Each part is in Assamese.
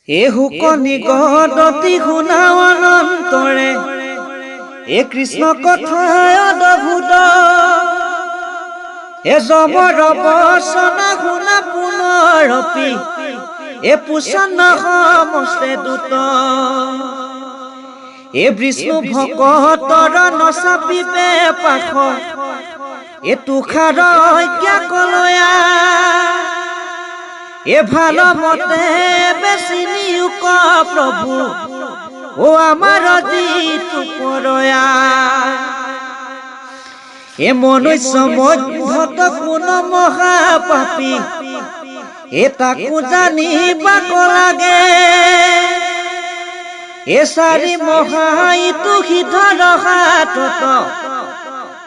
এ হুকনি গদতি শুনাও অনন্তৰে এ কৃষ্ণ কথায় অদ্ভুত এ যমৰ বচনা শুনা পুনৰপি এ পুষণ সমস্তে দূত এ বিষ্ণু ভকতৰ নচাপিবে পাখ এ তুষাৰ ঐক্যা কলয়া এ ভাল মতে বেচিনি উক প্ৰভু ও আমাৰ যিটো পৰয়া এ মনুষ্য মধ্যত কোন মহাপাপী এ তাকো জানিবাক লাগে এ চাৰি মহাইটো সিধৰ হাতত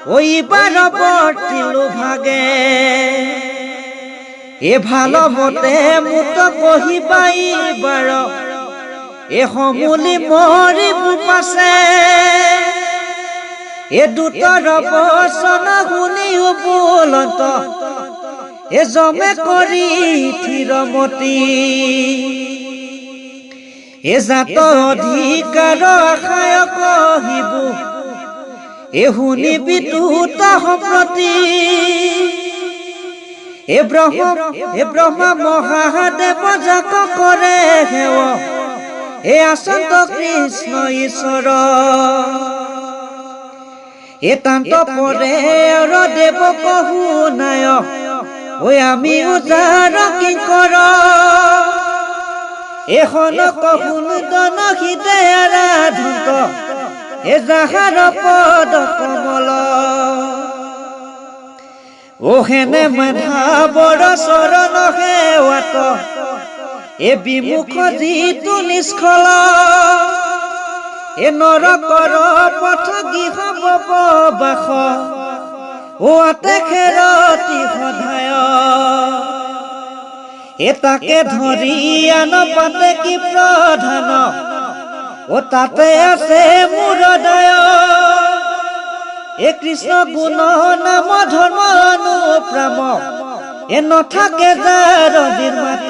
ওইবাৰ বৰ্তিলো ভাগে এ ভাল মতে মুত কহিবাই বাৰ এ সমূলি মৰিব পাছে এ দুটৰ বচন শুনি উপলন্ত এ জমে কৰি থিৰমতি এ জাত অধিকাৰ আশায় কহিব এ শুনিবি তুত সম্প্ৰতি এ ব্ৰহ্মা মহাদেৱ যাক কৰে হেৱ এ আচন্ত কৃষ্ণ ঈশ্বৰ এ তান্ত পৰে দেৱ কহু নায় ঐ আমি উজাৰ কি কৰ এখন কহুন দন হৃদে আৰাধন্ত এ যাহাৰ পদ কমল ও হেনে মাধৱৰ চৰণ সেৱাত এ বিমুখ যিটো নিষ্ফল এ নৰকৰ পথ গৃহ বাস ও আতে খেৰতি সদায় এ তাকে ধৰি আন পাতে কি প্ৰধান ও তাতে আছে মোৰ হৃদয় এ কৃষ্ণ গুণ নাম ধৰ্ম অনুপ্ৰাম এ নথাকে যাৰ নিৰ্মাত